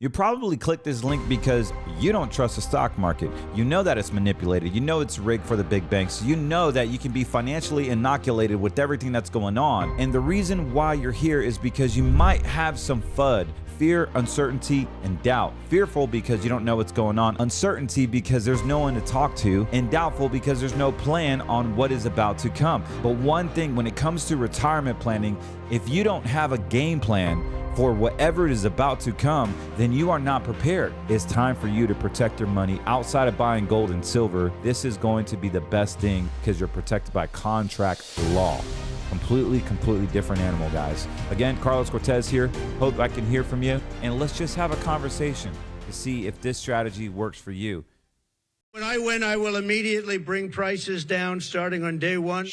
You probably clicked this link because you don't trust the stock market. You know that it's manipulated. You know it's rigged for the big banks. You know that you can be financially inoculated with everything that's going on. And the reason why you're here is because you might have some FUD. Fear, uncertainty, and doubt. Fearful because you don't know what's going on. Uncertainty because there's no one to talk to. And doubtful because there's no plan on what is about to come. But one thing, when it comes to retirement planning, if you don't have a game plan for whatever it is about to come, then you are not prepared. It's time for you to protect your money outside of buying gold and silver. This is going to be the best thing because you're protected by contract law. Completely different animal, guys. Again, Carlos Cortez here. Hope I can hear from you. And let's just have a conversation to see if this strategy works for you. When I win, I will immediately bring prices down starting on day one.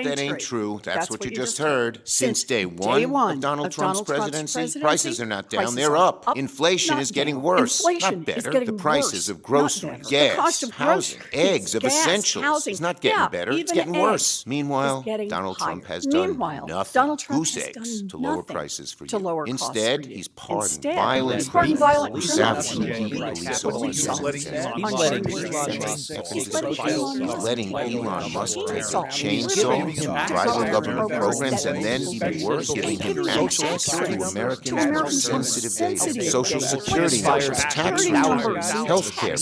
That ain't true. That's what you just heard. Since day one of Donald Trump's presidency, prices are not down, they're up. Inflation is getting worse, not better. The prices of groceries, gas, housing, eggs, of essentials is not getting better, it's getting worse. Meanwhile, Donald Trump has done nothing, goose eggs, to lower prices for you. Instead, he's pardoned violent people, savagely police officers. He's letting Elon Musk take a chainsaw and drive the government programs, and then, even worse, giving him access to Americans' most sensitive data. Social security numbers, tax returns, health care.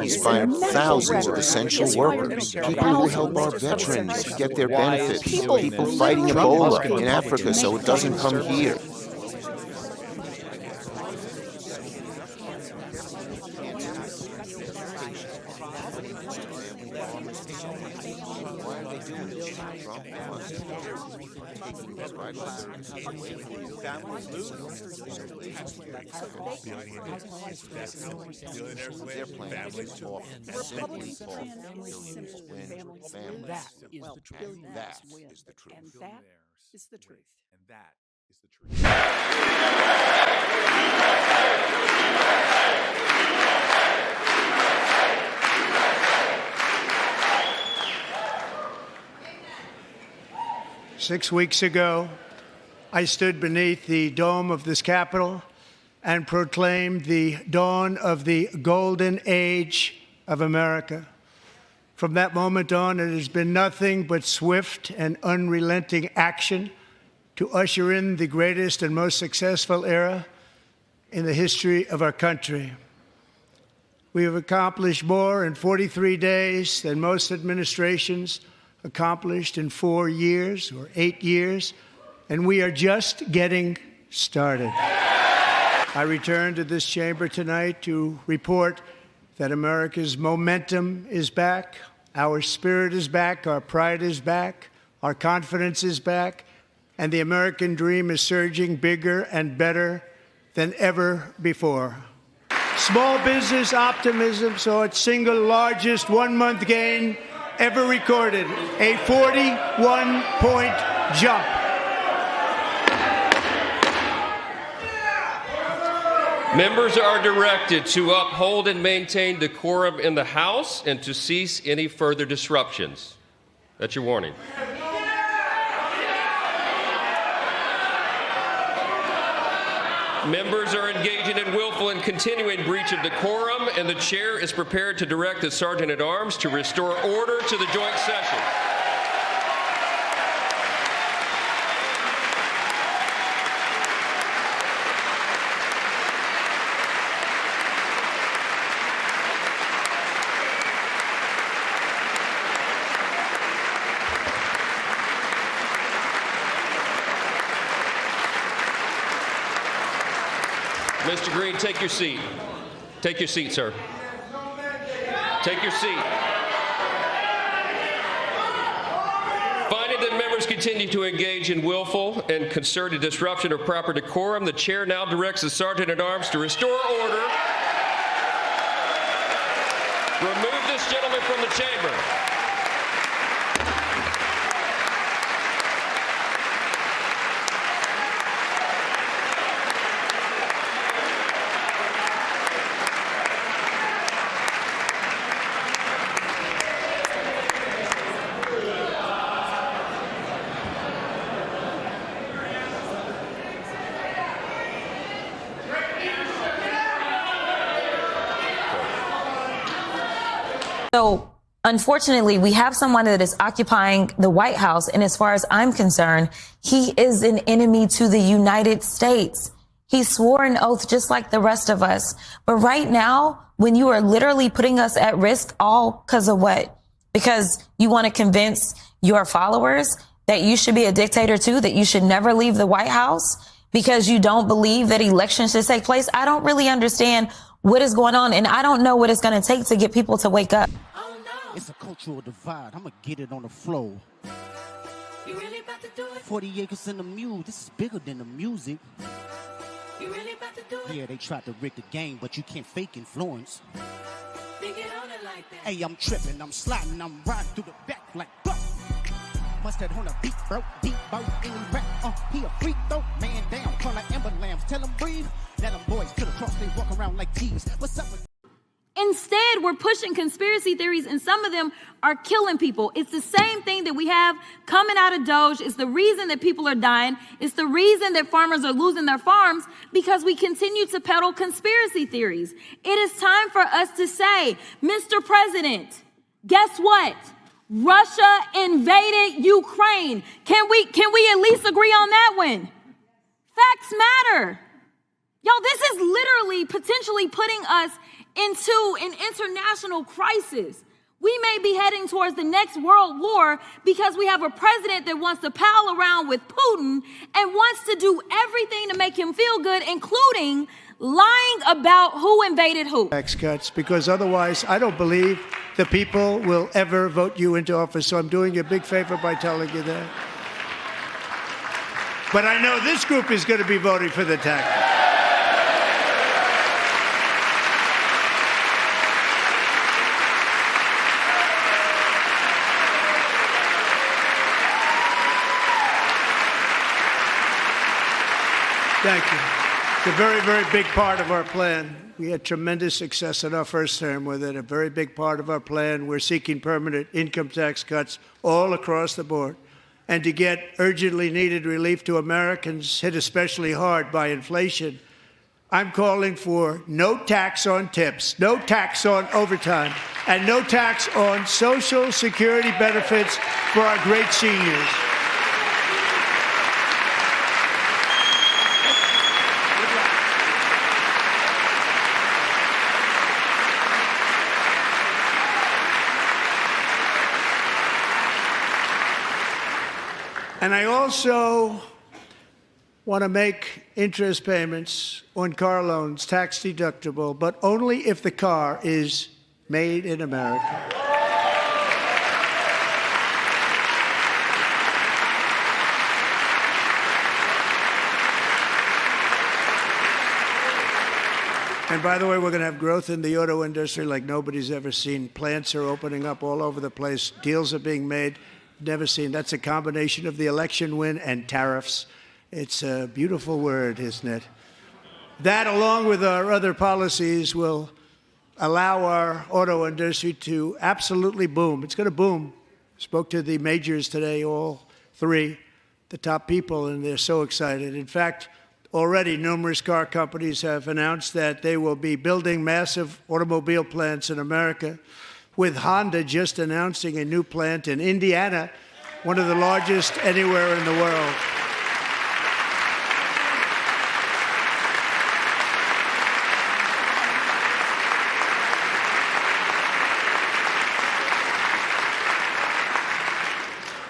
He's fired thousands of essential workers, people who help our veterans get their benefits, people fighting Ebola in Africa so it doesn't come here. Is the truth. And that is the truth. 6 weeks ago, I stood beneath the dome of this Capitol and proclaimed the dawn of the golden age of America. From that moment on, it has been nothing but swift and unrelenting action to usher in the greatest and most successful era in the history of our country. We have accomplished more in 43 days than most administrations accomplished in 4 years or 8 years, and we are just getting started. I return to this chamber tonight to report that America's momentum is back, our spirit is back, our pride is back, our confidence is back, and the American dream is surging bigger and better than ever before. Small business optimism saw its single largest one-month gain ever recorded, a 41-point jump. Members are directed to uphold and maintain decorum in the House and to cease any further disruptions. That's your warning. Members are engaging in willful and continuing breach of decorum, and the chair is prepared to direct the Sergeant-at-Arms to restore order to the joint session. Mr. Green, take your seat. Take your seat, sir. Take your seat. Finding that members continue to engage in willful and concerted disruption of proper decorum, the chair now directs the Sergeant-at-Arms to restore order. Remove this gentleman from the chamber. So unfortunately, we have someone that is occupying the White House. And as far as I'm concerned, he is an enemy to the United States. He swore an oath just like the rest of us. But right now, when you are literally putting us at risk, all because of what? Because you want to convince your followers that you should be a dictator too, that you should never leave the White House because you don't believe that elections should take place. I don't really understand what is going on, and I don't know what it's going to take to get people to wake up. It's a cultural divide. I'm going to get it on the floor. You really about to do it? 40 acres in the mule. This is bigger than the music. You really about to do it? Yeah, they tried to rig the game, but you can't fake influence. They get on it like that. Hey, I'm tripping, I'm sliding, I'm riding through the back like buck. Mustard on a beat, bro, deep boat in the rap. He a freak though, man down, call like Ember Lambs. Tell him breathe, let them boys to the cross, they walk around like thieves. What's up with Instead, we're pushing conspiracy theories, and some of them are killing people. It's the same thing that we have coming out of Doge. It's the reason that people are dying. It's the reason that farmers are losing their farms, because we continue to peddle conspiracy theories. It is time for us to say, Mr. President, guess what? Russia invaded Ukraine. Can we at least agree on that one? Facts matter. Y'all, this is literally potentially putting us into an international crisis. We may be heading towards the next world war because we have a president that wants to pal around with Putin and wants to do everything to make him feel good, including lying about who invaded who. Tax cuts, because otherwise I don't believe the people will ever vote you into office. So I'm doing you a big favor by telling you that. But I know this group is going to be voting for the tax cuts. Thank you. It's a very, very big part of our plan. We had tremendous success in our first term with it. A very big part of our plan. We're seeking permanent income tax cuts all across the board. And to get urgently needed relief to Americans hit especially hard by inflation, I'm calling for no tax on tips, no tax on overtime, and no tax on Social Security benefits for our great seniors. And I also want to make interest payments on car loans tax deductible, but only if the car is made in America. And by the way, we're going to have growth in the auto industry like nobody's ever seen. Plants are opening up all over the place. Deals are being made. Never seen. That's a combination of the election win and tariffs. It's a beautiful word, isn't it? That, along with our other policies, will allow our auto industry to absolutely boom. It's going to boom. Spoke to the majors today, all three, the top people, and they're so excited. In fact, already numerous car companies have announced that they will be building massive automobile plants in America, with Honda just announcing a new plant in Indiana, one of the largest anywhere in the world.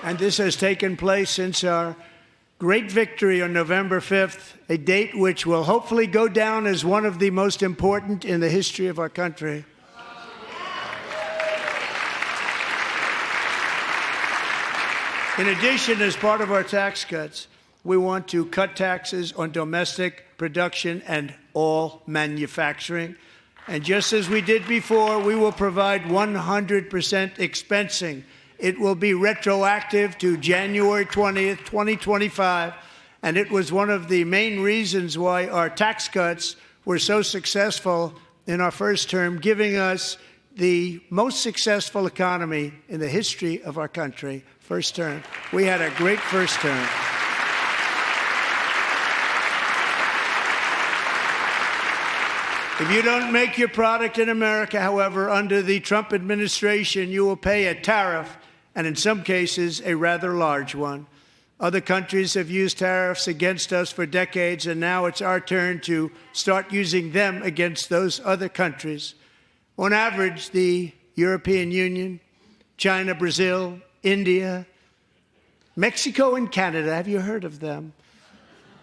And this has taken place since our great victory on November 5th, a date which will hopefully go down as one of the most important in the history of our country. In addition, as part of our tax cuts, we want to cut taxes on domestic production and all manufacturing. And just as we did before, we will provide 100% expensing. It will be retroactive to January 20th, 2025. And it was one of the main reasons why our tax cuts were so successful in our first term, giving us the most successful economy in the history of our country. First term. We had a great first term. If you don't make your product in America, however, under the Trump administration, you will pay a tariff, and in some cases, a rather large one. Other countries have used tariffs against us for decades, and now it's our turn to start using them against those other countries. On average, the European Union, China, Brazil, India, Mexico, and Canada, have you heard of them?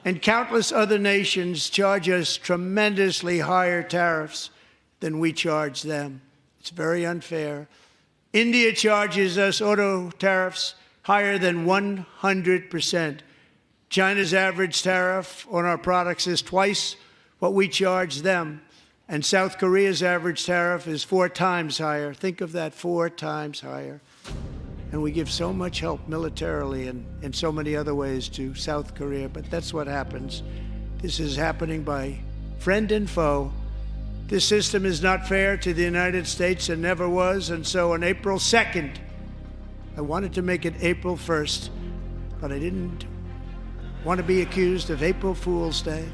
And countless other nations charge us tremendously higher tariffs than we charge them. It's very unfair. India charges us auto tariffs higher than 100%. China's average tariff on our products is twice what we charge them. And South Korea's average tariff is 4 times higher. Think of that, 4 times higher. And we give so much help militarily and in so many other ways to South Korea, but that's what happens. This is happening by friend and foe. This system is not fair to the United States and never was, and so on April 2nd, I wanted to make it April 1st, but I didn't want to be accused of April Fool's Day.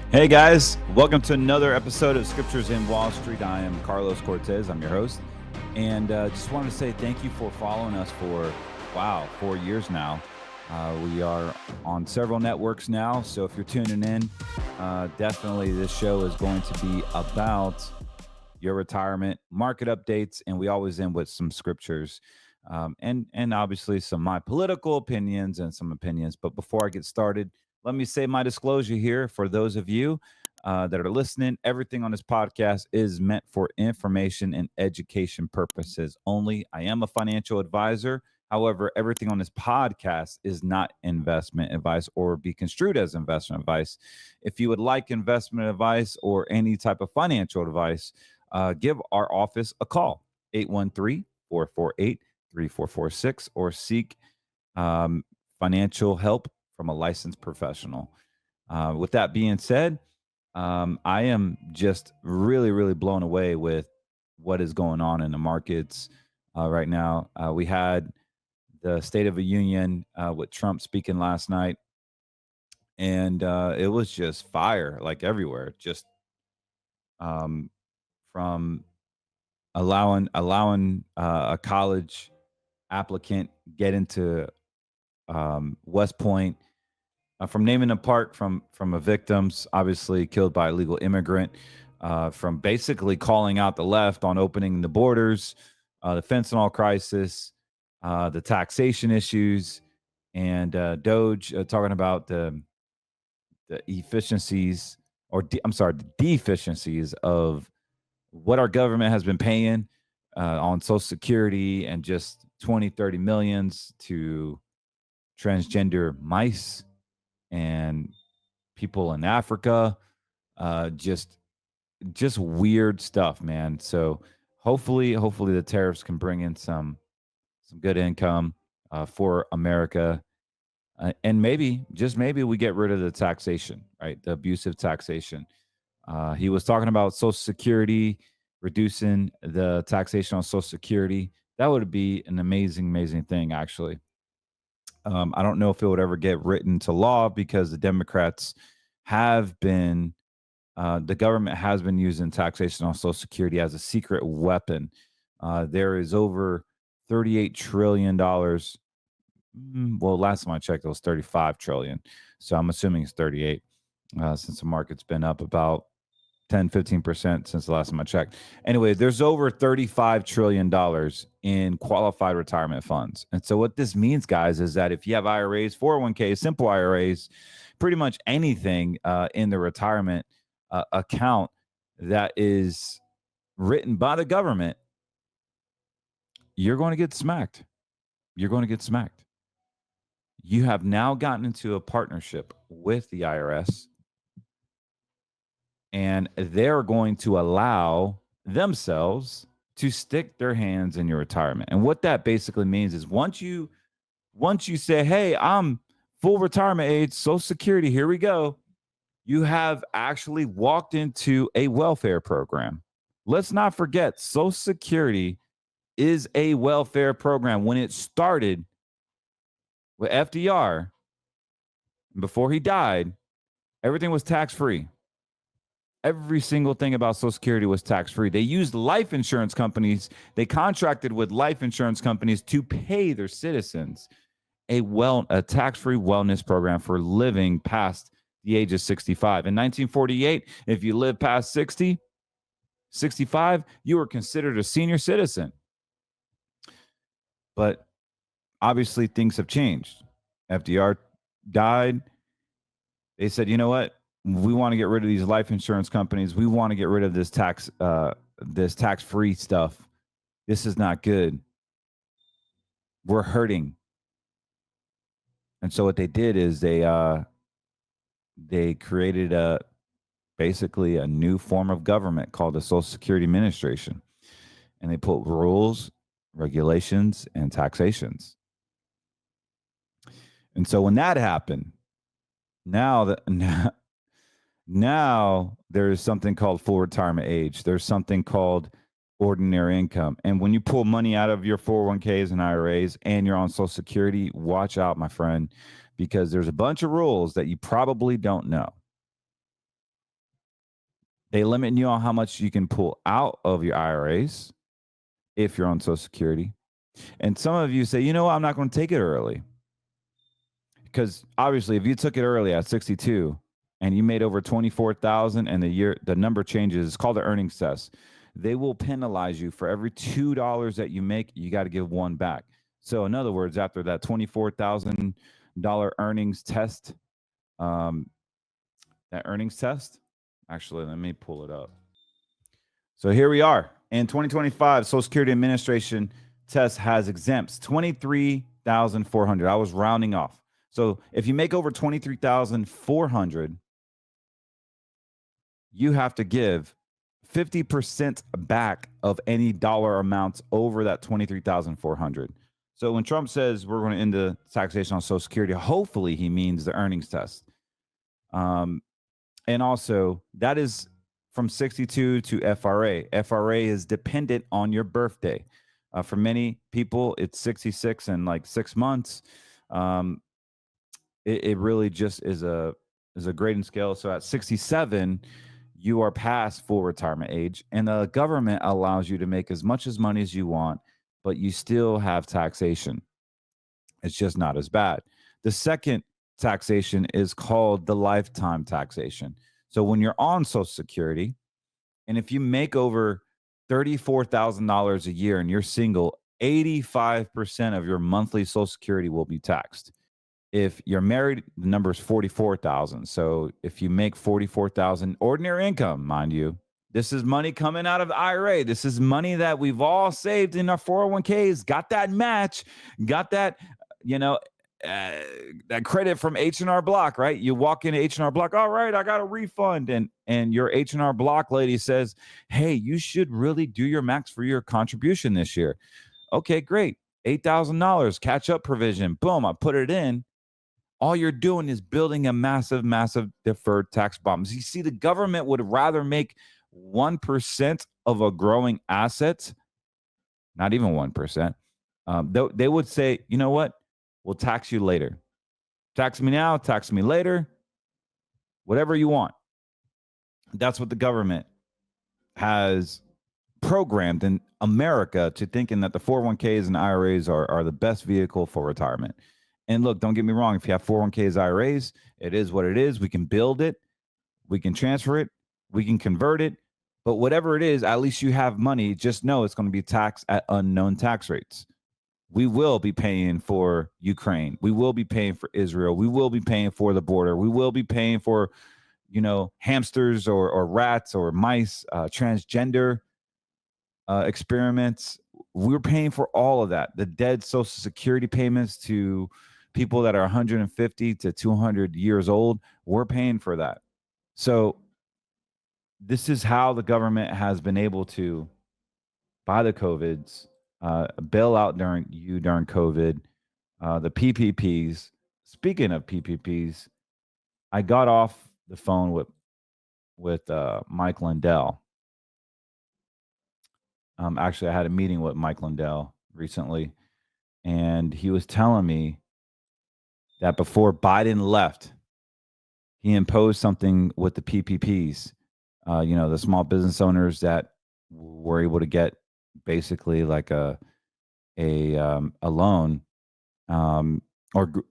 Hey guys, welcome to another episode of Scriptures in Wall Street. I am Carlos Cortez, I'm your host, and just wanted to say thank you for following us for, 4 years now. We are on several networks now, so if you're tuning in, definitely this show is going to be about your retirement, market updates, and we always end with some scriptures, and obviously some of my political opinions and some opinions. But before I get started, let me say my disclosure here for those of you that are listening. Everything on this podcast is meant for information and education purposes only. I am a financial advisor. However, everything on this podcast is not investment advice or be construed as investment advice. If you would like investment advice or any type of financial advice, give our office a call, 813-448-3446, or seek financial help from a licensed professional. With that being said, I am just really, really blown away with what is going on in the markets right now. We had the State of the Union with Trump speaking last night, and it was just fire, like everywhere. Just from allowing a college applicant get into West Point, from naming a park from a victims, obviously killed by a illegal immigrant, from basically calling out the left on opening the borders, the fentanyl crisis, the taxation issues, and Doge talking about the efficiencies, the deficiencies of what our government has been paying on Social Security, and just 20-30 millions to transgender mice and people in Africa, just weird stuff, man. So hopefully the tariffs can bring in some good income for America, and maybe, just maybe, we get rid of the taxation, right? The abusive taxation. He was talking about Social Security, reducing the taxation on Social Security. That would be an amazing thing, actually. I don't know if it would ever get written to law, because the Democrats have been, the government has been using taxation on Social Security as a secret weapon. There is over $38 trillion. Well, last time I checked, it was 35 trillion. So I'm assuming it's 38, since the market's been up about 10-15% since the last time I checked. Anyway, there's over $35 trillion in qualified retirement funds. And so what this means, guys, is that if you have IRAs, 401ks, simple IRAs, pretty much anything in the retirement account that is written by the government, you're going to get smacked. You're going to get smacked. You have now gotten into a partnership with the IRS, and they're going to allow themselves to stick their hands in your retirement. And what that basically means is once you say, hey, I'm full retirement age, Social Security, here we go, you have actually walked into a welfare program. Let's not forget, Social Security is a welfare program. When it started with FDR, before he died, everything was tax-free. Every single thing about Social Security was tax-free. They used life insurance companies. They contracted with life insurance companies to pay their citizens a tax-free wellness program for living past the age of 65. In 1948, if you lived past 65, you were considered a senior citizen. But obviously, things have changed. FDR died. They said, you know what? We want to get rid of these life insurance companies. We want to get rid of this tax-free stuff. This is not good. We're hurting. And so what they did is they created basically a new form of government called the Social Security Administration. And they put rules, regulations, and taxations. And so when that happened, now there's something called full retirement age. There's something called ordinary income. And when you pull money out of your 401ks and IRAs and you're on Social Security, watch out, my friend, because there's a bunch of rules that you probably don't know. They limit you on how much you can pull out of your IRAs if you're on Social Security. And some of you say, you know what, I'm not going to take it early. Because obviously, if you took it early at 62 and you made over $24,000 and the number changes, it's called the earnings test. They will penalize you for every $2 that you make. You got to give one back. So in other words, after that $24,000 earnings test, actually, let me pull it up. So here we are. In 2025, Social Security Administration test has exempts $23,400. I was rounding off. So if you make over $23,400, you have to give 50% back of any dollar amounts over that $23,400. So when Trump says we're going to end the taxation on Social Security, hopefully he means the earnings test. And also, that is from 62 to FRA. FRA is dependent on your birthday. For many people, it's 66 and like 6 months. It really just is a grading scale. So at 67, you are past full retirement age, and the government allows you to make as much money as you want, but you still have taxation. It's just not as bad. The second taxation is called the lifetime taxation. So when you're on Social Security, and if you make over $34,000 a year and you're single, 85% of your monthly Social Security will be taxed. If you're married, the number is 44,000. So if you make 44,000 ordinary income, mind you, this is money coming out of the IRA. This is money that we've all saved in our 401ks, got that match, got that, that credit from H&R Block, right? You walk into H&R Block, all right, I got a refund. And your H&R Block lady says, hey, you should really do your max for your contribution this year. Okay, great. $8,000 catch-up provision. Boom, I put it in. All you're doing is building a massive, massive deferred tax bomb. You see, the government would rather make 1% of a growing asset, not even 1%. They would say, you know what? We'll tax you later. Tax me now, tax me later, whatever you want. That's what the government has programmed in America to thinking that the 401ks and IRAs are the best vehicle for retirement. And look, don't get me wrong. If you have 401ks, IRAs, it is what it is. We can build it. We can transfer it. We can convert it. But whatever it is, at least you have money. Just know it's going to be taxed at unknown tax rates. We will be paying for Ukraine. We will be paying for Israel. We will be paying for the border. We will be paying for, hamsters or rats or mice, transgender experiments. We're paying for all of that. The dead Social Security payments to people that are 150 to 200 years old, we're paying for that. So this is how the government has been able to buy the COVIDs, bail out during COVID, the PPPs. Speaking of PPPs, I got off the phone with Mike Lindell. Actually, I had a meeting with Mike Lindell recently, and he was telling me that before Biden left, he imposed something with the PPPs, the small business owners that were able to get basically like a loan,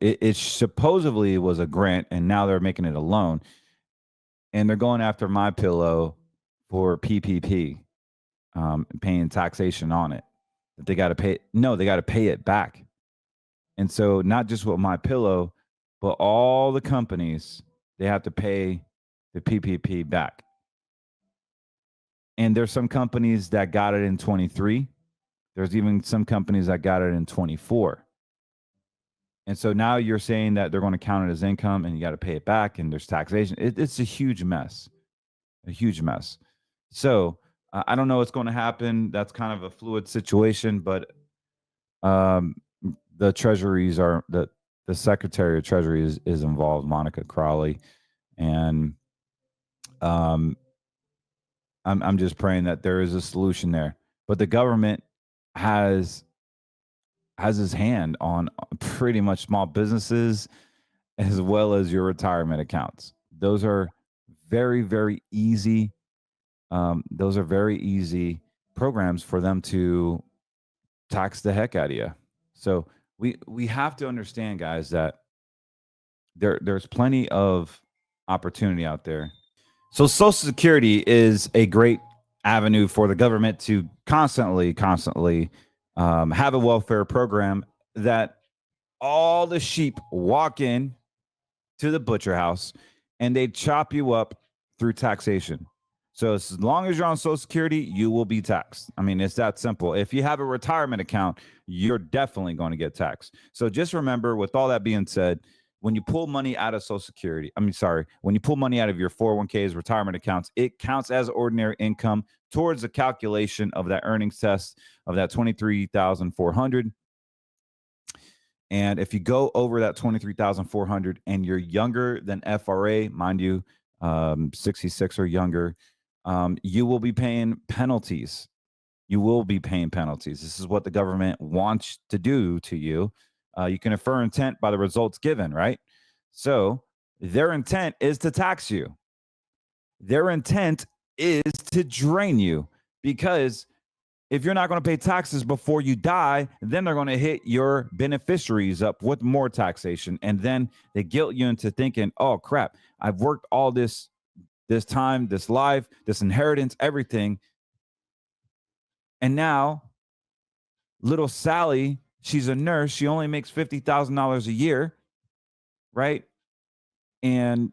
it supposedly was a grant, and now they're making it a loan, and they're going after my pillow for PPP, paying taxation on it. That they got to pay. No, they got to pay it back. And so not just with my pillow, but all the companies, they have to pay the PPP back. And there's some companies that got it in 23. There's even some companies that got it in 24. And so now you're saying that they're going to count it as income and you got to pay it back and there's taxation. It's a huge mess, So I don't know what's going to happen. That's kind of a fluid situation, but the treasuries are the Secretary of Treasury is involved, Monica Crowley, and I'm just praying that there is a solution there. But the government has his hand on pretty much small businesses as well as your retirement accounts. Those are very, very easy. Those are very easy programs for them to tax the heck out of you. So we have to understand, guys, that there's plenty of opportunity out there. So Social Security is a great avenue for the government to constantly have a welfare program that all the sheep walk in to the butcher house and they chop you up through taxation. So as long as you're on Social Security, you will be taxed. I mean, it's that simple. If you have a retirement account, you're definitely going to get taxed. So just remember, with all that being said, when you pull money out of Social Security, when you pull money out of your 401ks, retirement accounts, it counts as ordinary income towards the calculation of that earnings test of that $23,400. And if you go over that $23,400 and you're younger than FRA, mind you, 66 or younger, you will be paying penalties. This is what the government wants to do to you. You can infer intent by the results given, right? So their intent is to tax you. Their intent is to drain you, because if you're not going to pay taxes before you die, then they're going to hit your beneficiaries up with more taxation. And then they guilt you into thinking, oh, crap, I've worked all this time, this life, this inheritance, everything. And now little Sally, she's a nurse. She only makes $50,000 a year, right? And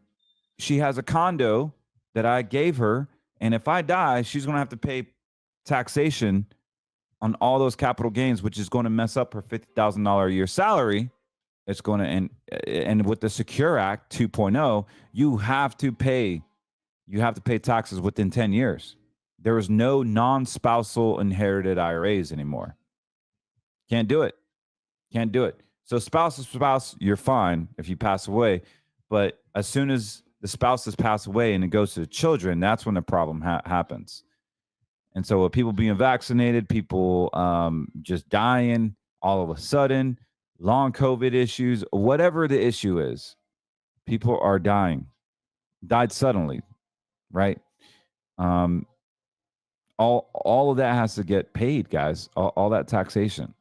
she has a condo that I gave her. And if I die, she's going to have to pay taxation on all those capital gains, which is going to mess up her $50,000 a year salary. It's going to, and with the Secure Act 2.0, you have to pay taxes within 10 years. There is no non-spousal inherited IRAs anymore. Can't do it. So spouse to spouse, you're fine if you pass away. But as soon as the spouses pass away and it goes to the children, that's when the problem happens. And so with people being vaccinated, people just dying all of a sudden, long COVID issues, whatever the issue is, people are died suddenly, right? All of that has to get paid, guys, all that taxation.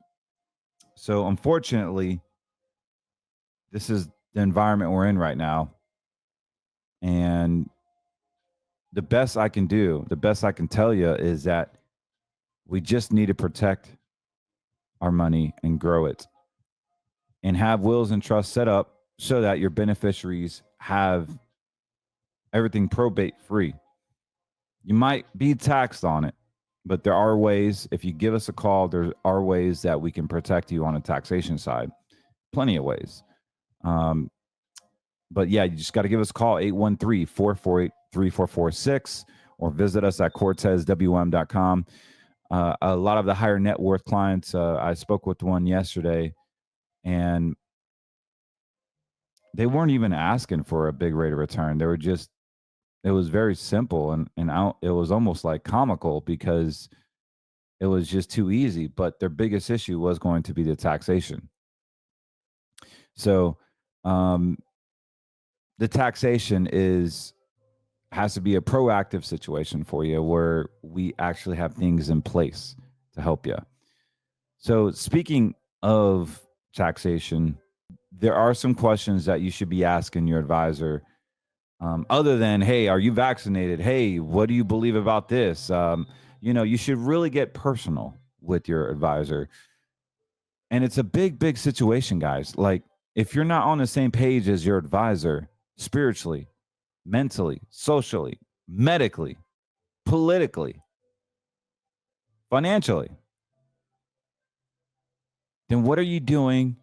So unfortunately, this is the environment we're in right now. And the best I can tell you is that we just need to protect our money and grow it and have wills and trusts set up so that your beneficiaries have everything probate free. You might be taxed on it, but there are ways. If you give us a call, there are ways that we can protect you on a taxation side. Plenty of ways. But yeah, you just got to give us a call, 813-448-3446, or visit us at cortezwm.com. A lot of the higher net worth clients, I spoke with one yesterday, and they weren't even asking for a big rate of return. They were just, it was very simple, and it was almost like comical, because It was just too easy, but their biggest issue was going to be the taxation. So the taxation has to be a proactive situation for you where we actually have things in place to help you. So speaking of taxation, there are some questions that you should be asking your advisor. Other than, hey, are you vaccinated? Hey, what do you believe about this? You should really get personal with your advisor. And it's a big, big situation, guys. Like, if you're not on the same page as your advisor, spiritually, mentally, socially, medically, politically, financially, then what are you doing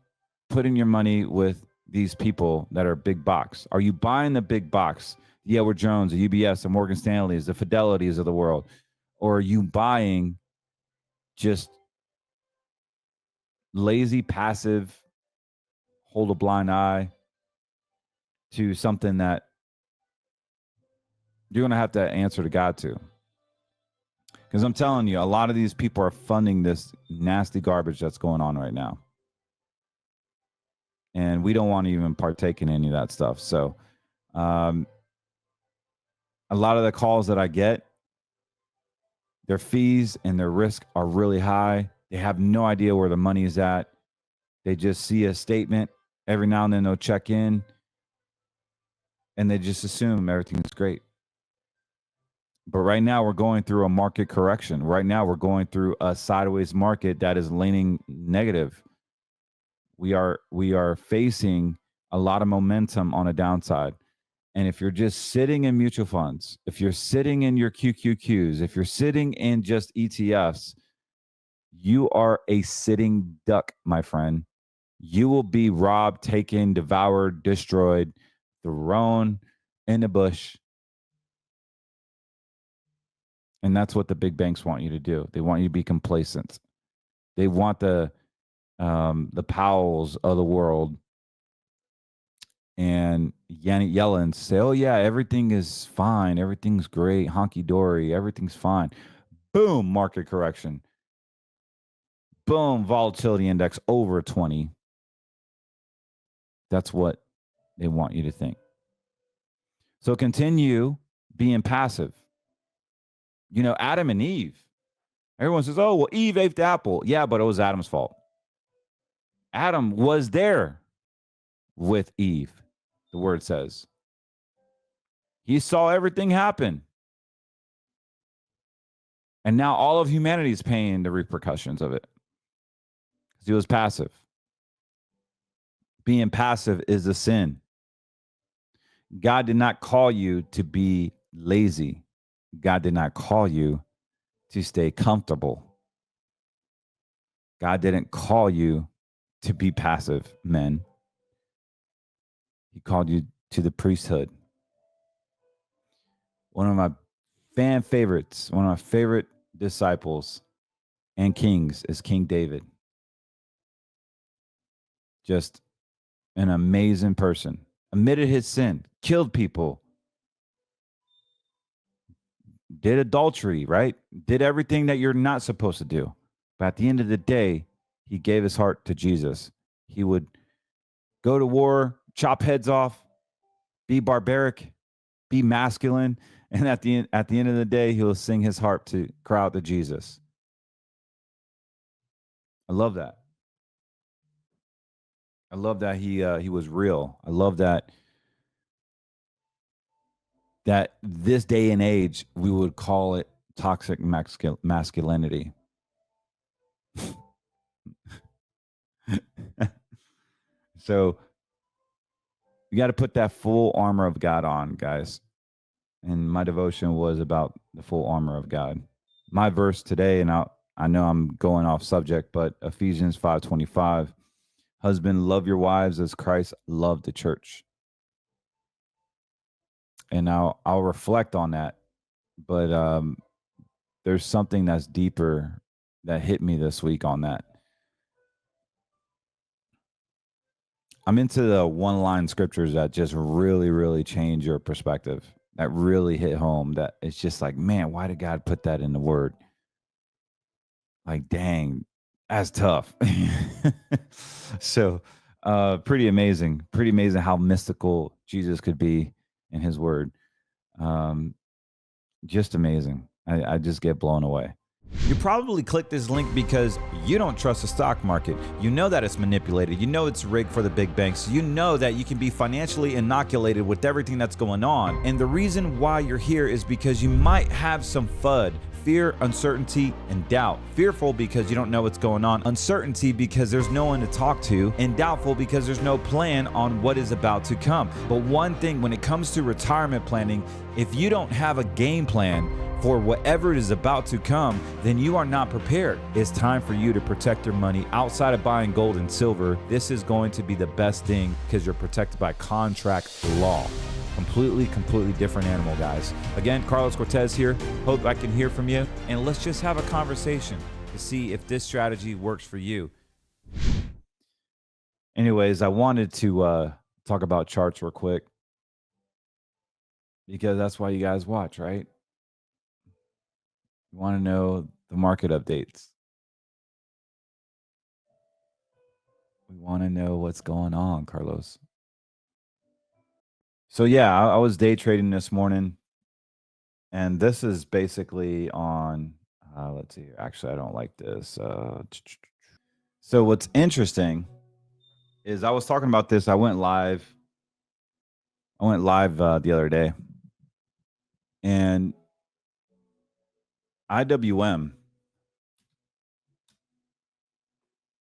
putting your money with these people that are big box? Are you buying the big box, the Edward Jones, the UBS, the Morgan Stanleys, the Fidelities of the world? Or are you buying just lazy, passive, hold a blind eye to something that you're going to have to answer to God to? Because I'm telling you, a lot of these people are funding this nasty garbage that's going on right now. And we don't want to even partake in any of that stuff. So a lot of the calls that I get, their fees and their risk are really high. They have no idea where the money is at. They just see a statement. Every now and then they'll check in. And they just assume everything's great. But right now we're going through a market correction. Right now we're going through a sideways market that is leaning negative. We are facing a lot of momentum on a downside. And if you're just sitting in mutual funds, if you're sitting in your QQQs, if you're sitting in just ETFs, you are a sitting duck, my friend. You will be robbed, taken, devoured, destroyed, thrown in the bush. And that's what the big banks want you to do. They want you to be complacent. They want the Powells of the world and Janet Yellen say, oh, yeah, everything is fine. Everything's great. Honky-dory. Everything's fine. Boom, market correction. Boom, volatility index over 20. That's what they want you to think. So continue being passive. You know, Adam and Eve. Everyone says, oh, well, Eve ate the apple. Yeah, but it was Adam's fault. Adam was there with Eve, the word says. He saw everything happen. And now all of humanity is paying the repercussions of it. Because he was passive. Being passive is a sin. God did not call you to be lazy. God did not call you to stay comfortable. God didn't call you to be passive, men. He called you to the priesthood. One of my fan favorites, one of my favorite disciples and kings is King David. Just an amazing person. Admitted his sin, killed people, did adultery, right? Did everything that you're not supposed to do. But at the end of the day, he gave his heart to Jesus. He would go to war, chop heads off, be barbaric, be masculine, and at the end of the day, he'll sing his harp to cry out to Jesus. I love that. I love that he was real. I love that this day and age we would call it toxic masculinity. So you got to put that full armor of God on, guys. And my devotion was about the full armor of God. My verse today, and I know I'm going off subject, but Ephesians 5:25, husband, love your wives as Christ loved the church. And I'll reflect on that, but there's something that's deeper that hit me this week on that. I'm into the one-line scriptures that just really, really change your perspective, that really hit home, that it's just like, man, why did God put that in the word? Like, dang, that's tough. So, pretty amazing. Pretty amazing how mystical Jesus could be in his word. Um, just amazing. I just get blown away. You probably clicked this link because you don't trust the stock market. You know that it's manipulated. You know it's rigged for the big banks. You know that you can be financially inoculated with everything that's going on. And the reason why you're here is because you might have some FUD. Fear, uncertainty, and doubt. Fearful because you don't know what's going on. Uncertainty because there's no one to talk to. And doubtful because there's no plan on what is about to come. But one thing, when it comes to retirement planning, if you don't have a game plan for whatever is about to come, then you are not prepared. It's time for you to protect your money outside of buying gold and silver. This is going to be the best thing because you're protected by contract law. Completely different animal, guys. Again, Carlos Cortez here. Hope I can hear from you. And let's just have a conversation to see if this strategy works for you. Anyways, I wanted to talk about charts real quick because that's why you guys watch, right? You want to know the market updates. We want to know what's going on, Carlos. So yeah, I was day trading this morning, and this is basically on, let's see here. Actually, I don't like this. So what's interesting is I was talking about this. I went live the other day, and IWM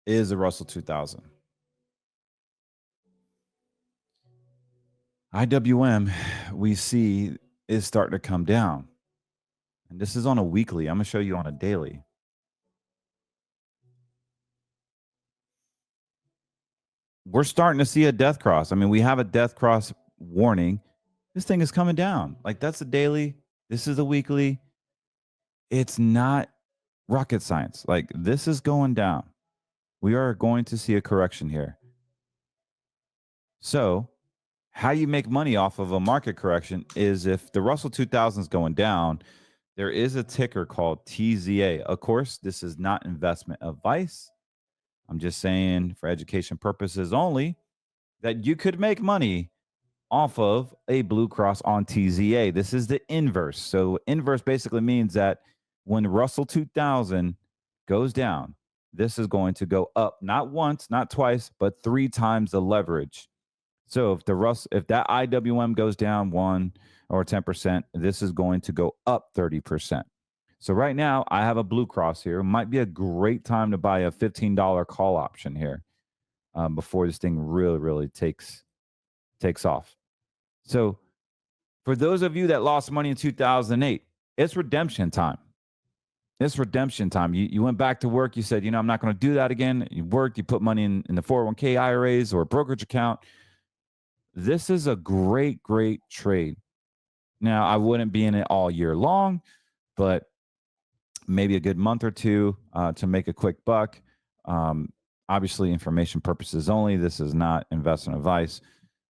is a Russell 2000. IWM, we see, is starting to come down. And this is on a weekly. I'm going to show you on a daily. We're starting to see a death cross. I mean, we have a death cross warning. This thing is coming down. Like, that's a daily. This is a weekly. It's not rocket science. Like, this is going down. We are going to see a correction here. So, how you make money off of a market correction is if the Russell 2000 is going down, there is a ticker called TZA. Of course, this is not investment advice. I'm just saying for education purposes only that you could make money off of a blue cross on TZA. This is the inverse. So inverse basically means that when Russell 2000 goes down, this is going to go up, not once, not twice, but 3 times the leverage. So if that IWM goes down 1 or 10%, this is going to go up 30%. So right now I have a blue cross here. It might be a great time to buy a $15 call option here before this thing really takes off. So for those of you that lost money in 2008, it's redemption time. It's redemption time. You went back to work. You said, I'm not going to do that again. You worked. You put money in the 401k IRAs or a brokerage account. This is a great trade. Now, I wouldn't be in it all year long, but maybe a good month or two to make a quick buck. Obviously, information purposes only. This is not investment advice.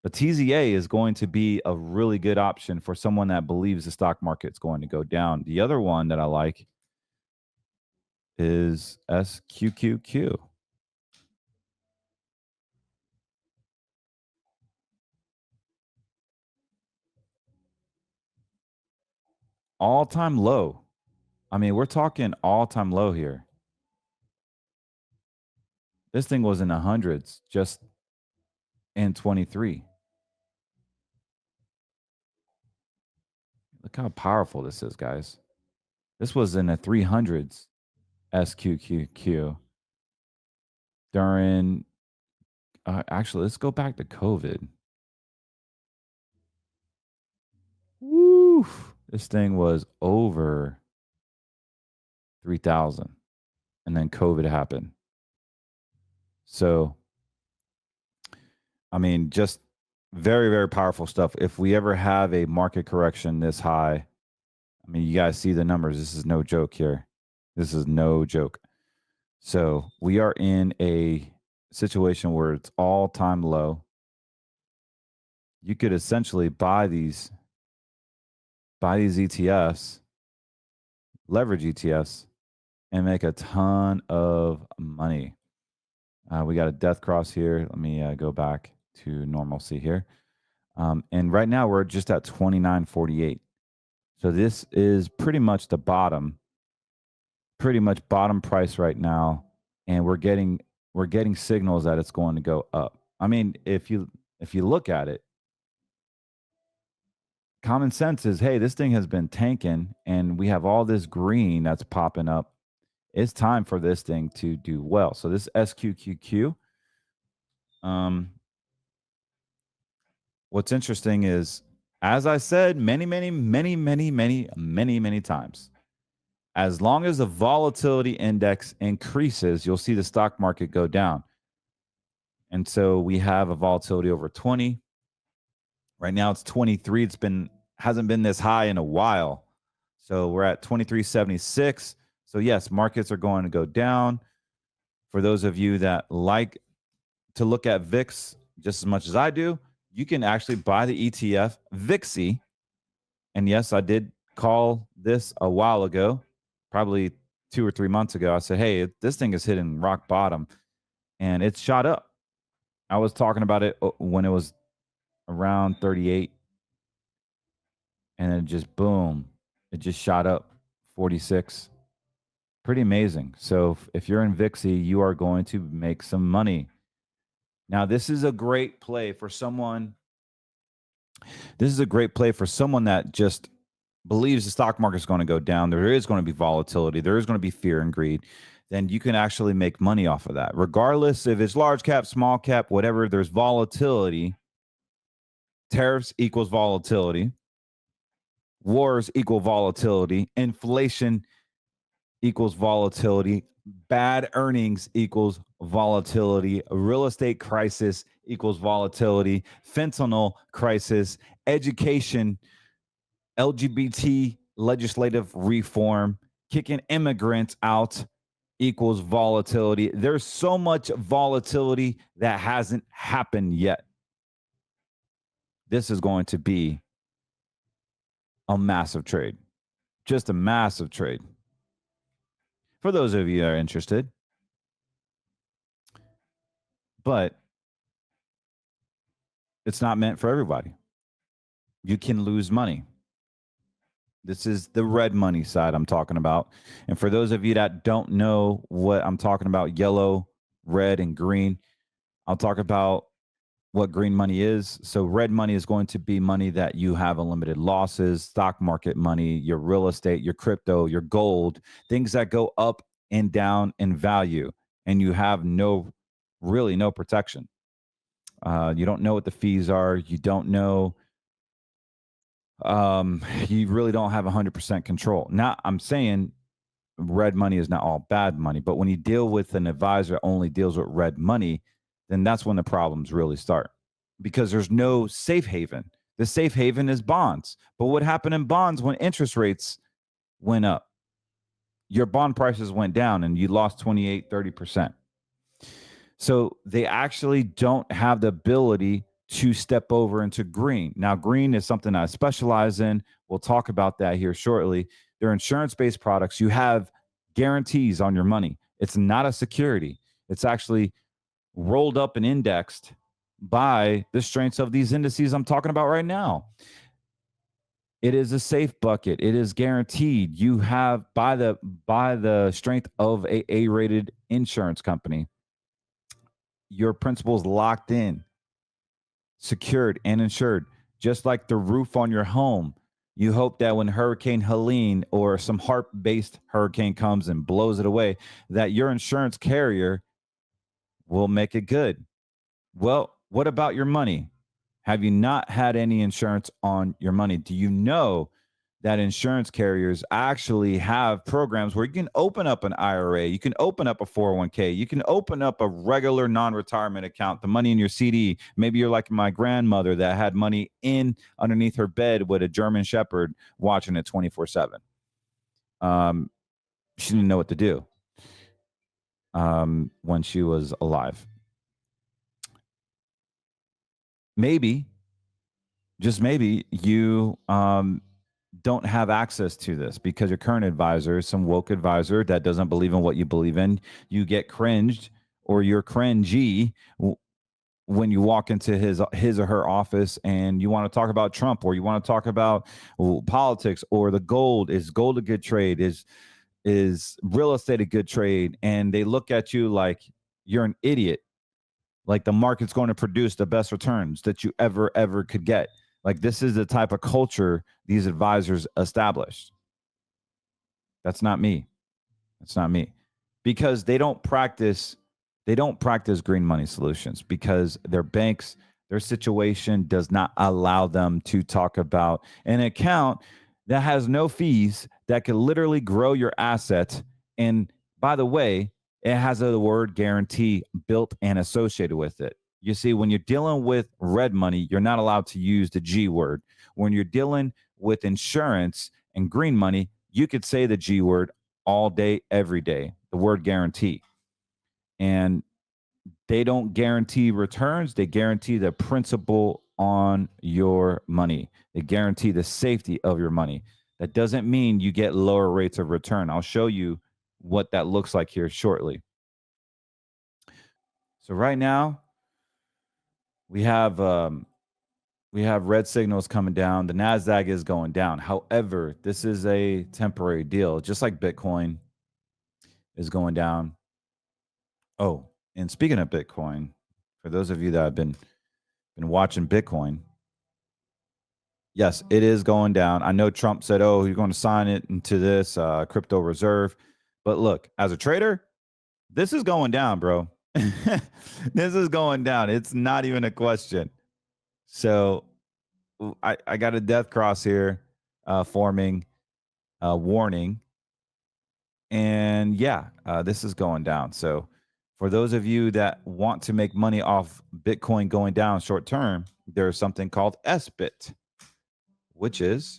But TZA is going to be a really good option for someone that believes the stock market's going to go down. The other one that I like is SQQQ. All-time low. I mean, we're talking all-time low here. This thing was in the hundreds just in 23. Look how powerful this is, guys. This was in the 300s, SQQQ. During, actually, let's go back to COVID. Woo! This thing was over 3,000. And then COVID happened. So, I mean, just very powerful stuff. If we ever have a market correction this high, I mean, you guys see the numbers. This is no joke here. This is no joke. So we are in a situation where it's all-time low. You could essentially buy these ETFs, leverage ETFs, and make a ton of money. We got a death cross here. Let me go back to normalcy here. And right now we're just at 29.48. So this is pretty much the bottom, price right now. And we're getting signals that it's going to go up. I mean, if you look at it, common sense is, hey, this thing has been tanking and we have all this green that's popping up. It's time for this thing to do well. So this SQQQ, what's interesting is, as I said many times, as long as the volatility index increases, you'll see the stock market go down. And so we have a volatility over 20. Right now it's 23. Hasn't been this high in a while. So we're at 23.76. So yes, markets are going to go down. For those of you that like to look at VIX just as much as I do, you can actually buy the ETF VIXY. And yes, I did call this a while ago, probably 2 or 3 months ago. I said, hey, this thing is hitting rock bottom, and it's shot up. I was talking about it when it was around 38, and then just boom, it just shot up 46. Pretty amazing. So if you're in VIXY, you are going to make some money. Now, this is a great play for someone. This is a great play for someone that just believes the stock market is going to go down. There is going to be volatility. There is going to be fear and greed. Then you can actually make money off of that. Regardless if it's large cap, small cap, whatever, there's volatility. Tariffs equals volatility. Wars equal volatility. Inflation equals volatility. Bad earnings equals volatility. A real estate crisis equals volatility. Fentanyl crisis. Education, LGBT legislative reform, kicking immigrants out equals volatility. There's so much volatility that hasn't happened yet. This is going to be a massive trade. Just a massive trade. For those of you that are interested. But it's not meant for everybody. You can lose money. This is the red money side I'm talking about. And for those of you that don't know what I'm talking about, yellow, red, and green, I'll talk about what green money is. So red money is going to be money that you have unlimited losses, stock market money, your real estate, your crypto, your gold, things that go up and down in value, and you have really no protection. You don't know what the fees are. You don't know. You really don't have 100% control. Now, I'm saying red money is not all bad money, but when you deal with an advisor that only deals with red money, then that's when the problems really start, because there's no safe haven. The safe haven is bonds. But what happened in bonds when interest rates went up? Your bond prices went down and you lost 28, 30%. So they actually don't have the ability to step over into green. Now, green is something I specialize in. We'll talk about that here shortly. They're insurance-based products. You have guarantees on your money. It's not a security. It's actually rolled up and indexed by the strengths of these indices I'm talking about right now. It is a safe bucket. It is guaranteed. You have, by the strength of a A-rated insurance company, your principal's locked in, secured, and insured. Just like the roof on your home, you hope that when Hurricane Helene or some HARP-based hurricane comes and blows it away, that your insurance carrier will make it good. Well, what about your money? Have you not had any insurance on your money? Do you know that insurance carriers actually have programs where you can open up an IRA, you can open up a 401k, you can open up a regular non-retirement account, the money in your CD. Maybe you're like my grandmother that had money in underneath her bed with a German Shepherd watching it 24/7. She didn't know what to do when she was alive. Maybe, just maybe, you don't have access to this because your current advisor is some woke advisor that doesn't believe in what you believe in. You get cringed or you're cringy when you walk into his or her office and you want to talk about Trump, or you want to talk about politics, or the gold. Is gold a good trade? Is real estate a good trade? And they look at you like you're an idiot, like the market's going to produce the best returns that you ever could get. Like, this is the type of culture these advisors established. That's not me. That's not me. Because they don't practice green money solutions, because their banks, their situation does not allow them to talk about an account that has no fees, that could literally grow your assets. And by the way, it has the word guarantee built and associated with it. You see, when you're dealing with red money, you're not allowed to use the G word. When you're dealing with insurance and green money, you could say the G word all day, every day, the word guarantee. And they don't guarantee returns. They guarantee the principal on your money. They guarantee the safety of your money. That doesn't mean you get lower rates of return. I'll show you what that looks like here shortly. So right now, we have red signals coming down. The NASDAQ is going down. However, this is a temporary deal, just like Bitcoin is going down. Oh, and speaking of Bitcoin, for those of you that have been watching Bitcoin, yes, it is going down. I know Trump said, oh, you're going to sign it into this crypto reserve. But look, as a trader, this is going down, bro. This is going down. It's not even a question. So I got a death cross here forming a warning. And yeah, this is going down. So for those of you that want to make money off Bitcoin going down short term, there's something called SBIT, which is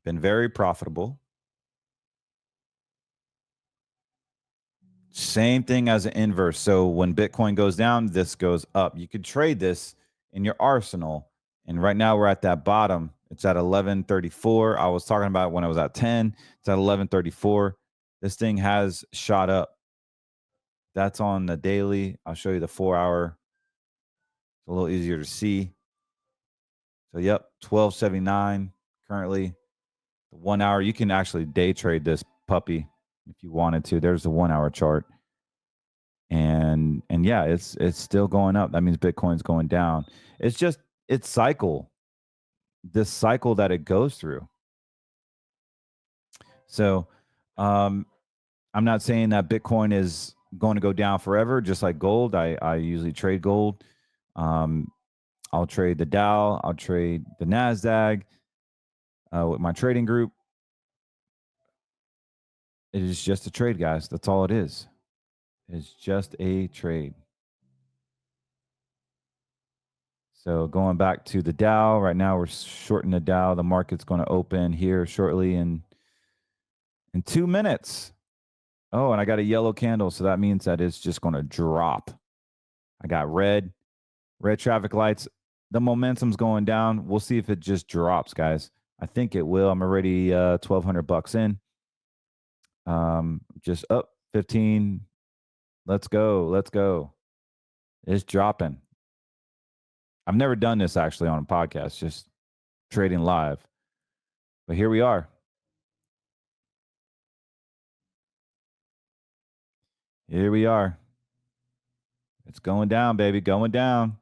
been very profitable. Same thing as an inverse. So when Bitcoin goes down, this goes up. You could trade this in your arsenal. And right now we're at that bottom. It's at 1134. I was talking about when I was at 10. It's at 1134. This thing has shot up. That's on the daily. I'll show you the 4-hour. It's a little easier to see. So, yep, 1279 currently. The 1 hour, you can actually day trade this puppy if you wanted to. There's the 1 hour chart. And yeah, it's still going up. That means Bitcoin's going down. It's just this cycle that it goes through. So I'm not saying that Bitcoin is going to go down forever, just like gold. I usually trade gold. I'll trade the Dow. I'll trade the NASDAQ with my trading group. It is just a trade, guys. That's all it is. It's just a trade. So going back to the Dow, right now we're shorting the Dow. The market's going to open here shortly in 2 minutes. Oh, and I got a yellow candle, so that means that it's just going to drop. I got red traffic lights. The momentum's going down. We'll see if it just drops, guys. I think it will. I'm already $1,200 in. Just up 15. Let's go. It's dropping. I've never done this actually on a podcast, just trading live. But here we are. Here we are. It's going down, baby, going down.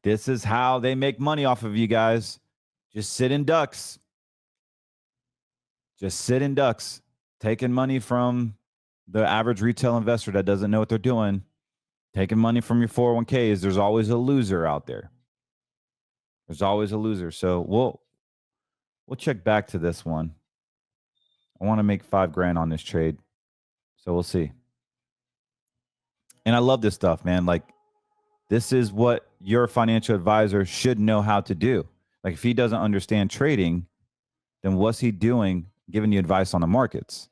This is how they make money off of you guys. Just sit in ducks. Just sit in ducks. Taking money from the average retail investor that doesn't know what they're doing. Taking money from your 401ks. There's always a loser out there. There's always a loser. So we'll check back to this one. I want to make $5,000 on this trade. So we'll see. And I love this stuff, man. Like, this is what your financial advisor should know how to do. Like, if he doesn't understand trading, then what's he doing giving you advice on the markets?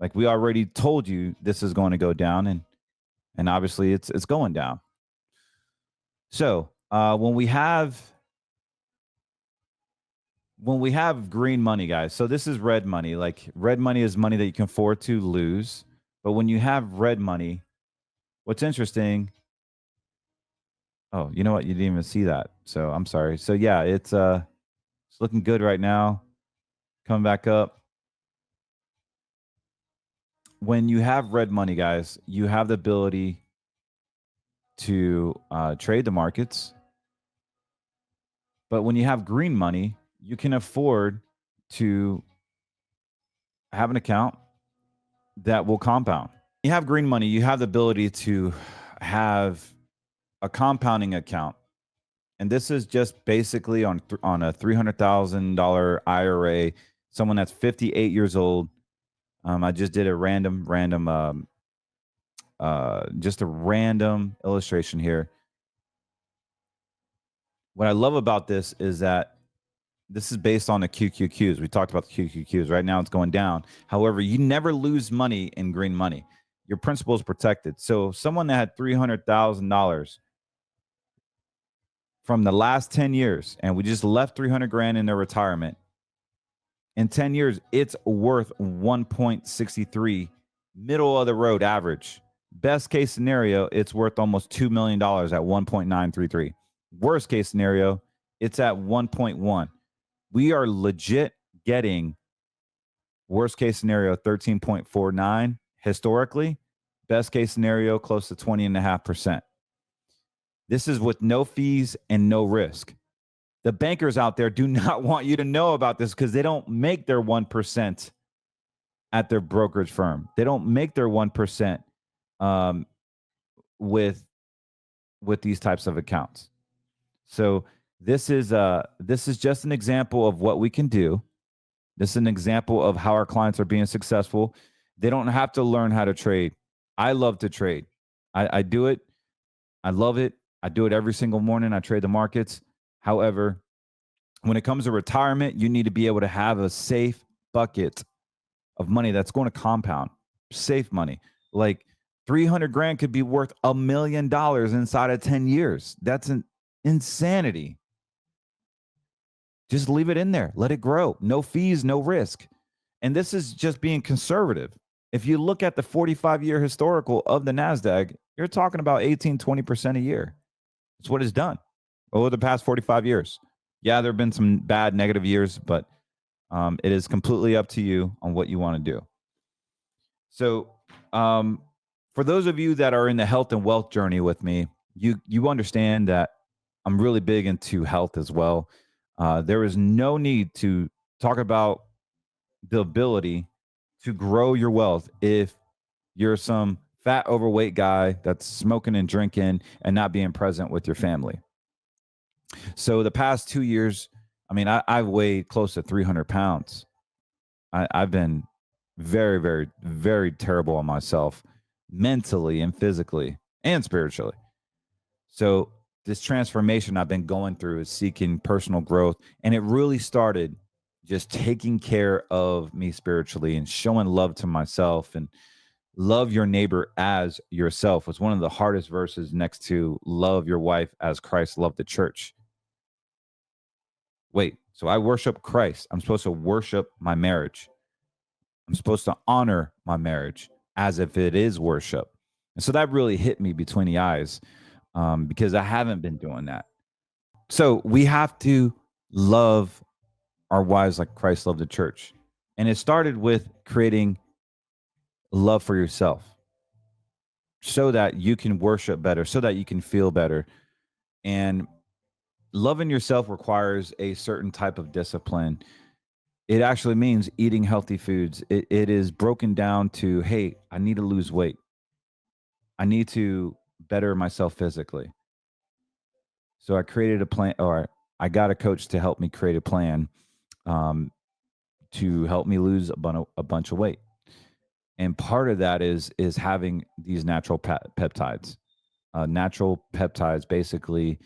Like, we already told you this is going to go down, and obviously it's going down. So when we have when we have green money, guys, so this is red money. Like red money is money that you can afford to lose. But when you have red money, what's interesting, oh, you know what? You didn't even see that. So I'm sorry. So yeah, it's looking good right now. Coming back up. When you have red money, guys, you have the ability to trade the markets. But when you have green money, you can afford to have an account that will compound. You have green money, you have the ability to have a compounding account. And this is just basically on a $300,000 IRA, someone that's 58 years old. I just did a just a random illustration here. What I love about this is that this is based on the QQQs. We talked about the QQQs. Right now it's going down. However, you never lose money in green money. Your principal is protected. So someone that had $300,000 from the last 10 years, and we just left 300 grand in their retirement, in 10 years, it's worth 1.63, middle of the road average. Best case scenario, it's worth almost $2 million at 1.933. Worst case scenario, it's at 1.1. We are legit getting worst case scenario 13.49 historically. Best case scenario close to 20.5%. This is with no fees and no risk. The bankers out there do not want you to know about this because they don't make their 1% at their brokerage firm. They don't make their 1% with these types of accounts. So this is just an example of what we can do. This is an example of how our clients are being successful. They don't have to learn how to trade. I love to trade. I do it. I love it. I do it every single morning. I trade the markets. However, when it comes to retirement, you need to be able to have a safe bucket of money that's going to compound. Safe money. Like 300 grand could be worth $1 million inside of 10 years. That's an insanity. Just leave it in there. Let it grow. No fees, no risk. And this is just being conservative. If you look at the 45-year historical of the NASDAQ, you're talking about 18, 20% a year. It's what it's done over the past 45 years. Yeah, there have been some bad negative years, but it is completely up to you on what you want to do. So for those of you that are in the health and wealth journey with me, you understand that I'm really big into health as well. There is no need to talk about the ability to grow your wealth if you're some fat, overweight guy that's smoking and drinking and not being present with your family. So the past 2 years, I mean, I've weighed close to 300 pounds. I've been very, very, very terrible on myself mentally and physically and spiritually. So this transformation I've been going through is seeking personal growth. And it really started just taking care of me spiritually and showing love to myself. And love your neighbor as yourself was one of the hardest verses next to love your wife as Christ loved the church. Wait, so I worship Christ. I'm supposed to worship my marriage. I'm supposed to honor my marriage as if it is worship. And so that really hit me between the eyes because I haven't been doing that. So we have to love our wives like Christ loved the church. And it started with creating love for yourself so that you can worship better, so that you can feel better. And loving yourself requires a certain type of discipline. It actually means eating healthy foods. It is broken down to, hey, I need to lose weight. I need to better myself physically. So I created a plan, or I got a coach to help me create a plan to help me lose a bunch of weight. And part of that is having these natural peptides. Natural peptides basically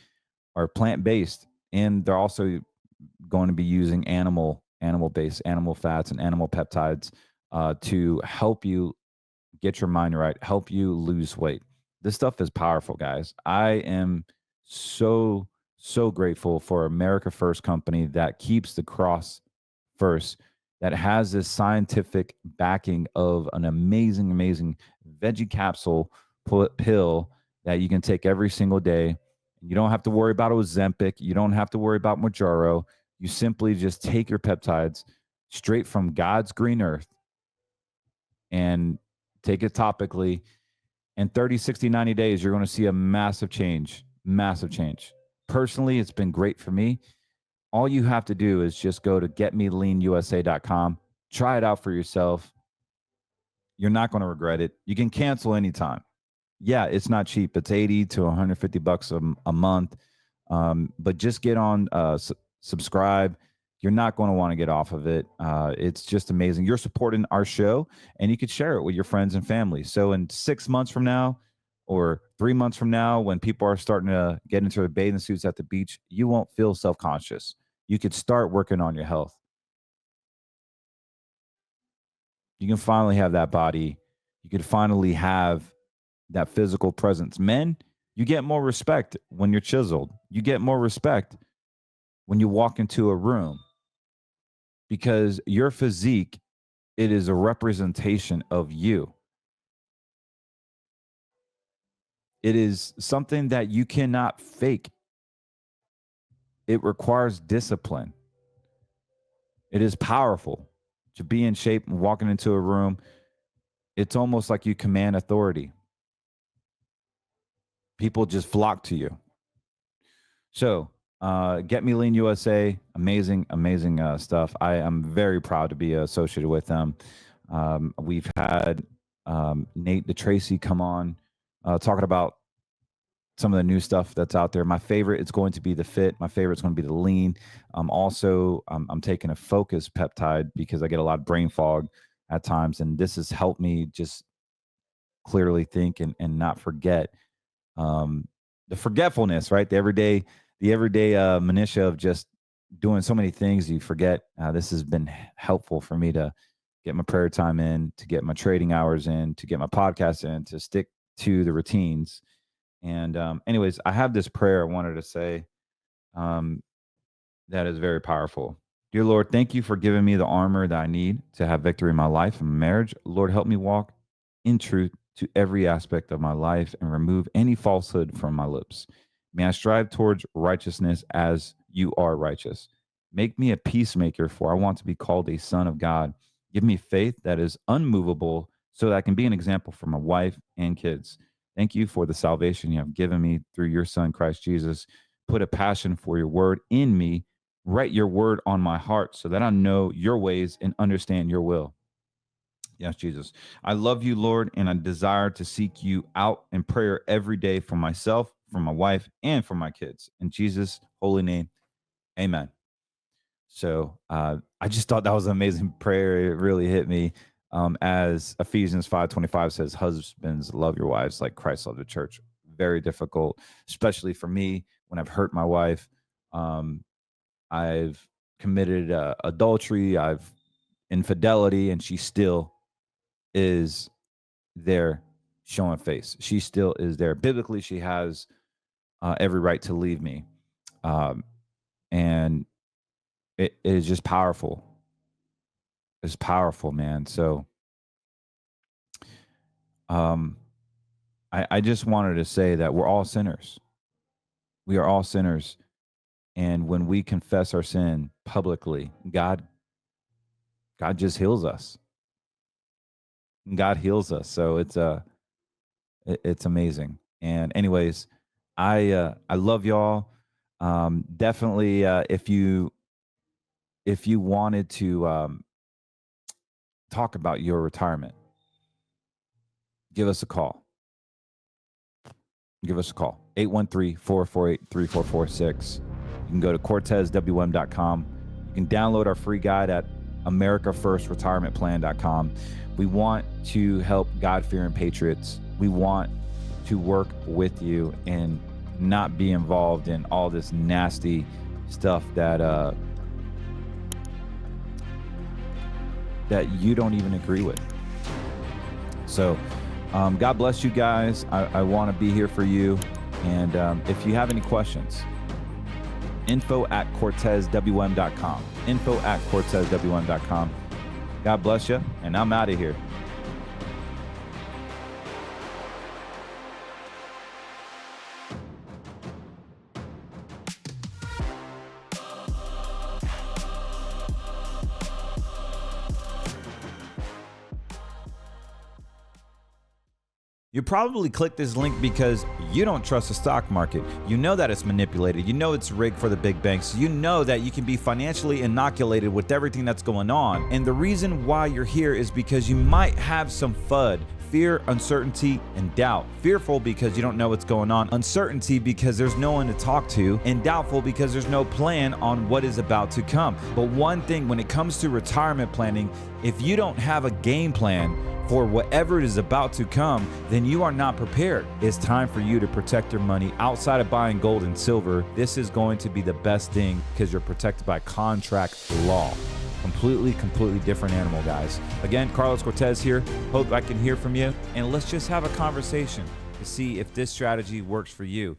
are plant-based, and they're also going to be using animal-based, animal fats and animal peptides to help you get your mind right, help you lose weight. This stuff is powerful, guys. I am so so grateful for America First company that keeps the cross first, that has this scientific backing of an amazing veggie capsule pill that you can take every single day. You don't have to worry about Ozempic. You don't have to worry about Mounjaro. You simply just take your peptides straight from God's green earth and take it topically. In 30, 60, 90 days, you're going to see a massive change. Personally, it's been great for me. All you have to do is just go to getmeleanusa.com. Try it out for yourself. You're not going to regret it. You can cancel anytime. Yeah, it's not cheap. It's $80 to $150 a month. But just get on, subscribe. You're not going to want to get off of it. It's just amazing. You're supporting our show, and you could share it with your friends and family. So in 6 months from now or 3 months from now, when people are starting to get into their bathing suits at the beach, you won't feel self-conscious. You could start working on your health. You can finally have that body. You could finally have that physical presence. Men, you get more respect when you're chiseled. You get more respect when you walk into a room, because your physique, it is a representation of you. It is something that you cannot fake. It requires discipline. It is powerful to be in shape and walking into a room. It's almost like you command authority. People just flock to you. So, Get Me Lean USA, amazing stuff. I am very proud to be associated with them. We've had Nate DeTracy come on talking about some of the new stuff that's out there. My favorite is going to be the Fit. My favorite is going to be the Lean. I'm taking a Focus peptide because I get a lot of brain fog at times, and this has helped me just clearly think and not forget. The forgetfulness, right? The everyday minutia of just doing so many things you forget. This has been helpful for me to get my prayer time in, to get my trading hours in, to get my podcast in, to stick to the routines. And anyways, I have this prayer I wanted to say that is very powerful. Dear Lord, thank you for giving me the armor that I need to have victory in my life and marriage. Lord, help me walk in truth to every aspect of my life and remove any falsehood from my lips. May I strive towards righteousness as you are righteous. Make me a peacemaker, for I want to be called a son of God. Give me faith that is unmovable so that I can be an example for my wife and kids. Thank you for the salvation you have given me through your son, Christ Jesus. Put a passion for your word in me. Write your word on my heart so that I know your ways and understand your will. Yes, Jesus. I love you, Lord, and I desire to seek you out in prayer every day for myself, for my wife, and for my kids. In Jesus' holy name, amen. So I just thought that was an amazing prayer. It really hit me. As Ephesians 5:25 says, husbands, love your wives like Christ loved the church. Very difficult, especially for me when I've hurt my wife. I've committed adultery, I've infidelity, and she still is there showing face. She still is there. Biblically, she has every right to leave me. And it is just powerful. It's powerful, man. So I just wanted to say that we're all sinners. We are all sinners. And when we confess our sin publicly, God just heals us. God heals us. So it's amazing. And anyways, I love y'all. Definitely, if you wanted to talk about your retirement, give us a call. 813-448-3446. You can go to CortezWM.com. You can download our free guide at AmericaFirstRetirementPlan.com. We want to help God-fearing patriots. We want to work with you and not be involved in all this nasty stuff that you don't even agree with. So God bless you guys. I want to be here for you. And if you have any questions, info@CortezWM.com. info@CortezWM.com. God bless you, and I'm out of here. You probably clicked this link because you don't trust the stock market. You know that it's manipulated. You know it's rigged for the big banks. You know that you can be financially inoculated with everything that's going on. And the reason why you're here is because you might have some FUD. Fear, uncertainty, and doubt. Fearful because you don't know what's going on. Uncertainty because there's no one to talk to. And doubtful because there's no plan on what is about to come. But one thing, when it comes to retirement planning, if you don't have a game plan for whatever is about to come, then you are not prepared. It's time for you to protect your money outside of buying gold and silver. This is going to be the best thing because you're protected by contract law. Completely different animal, guys. Again, Carlos Cortez here. Hope I can hear from you. And let's just have a conversation to see if this strategy works for you.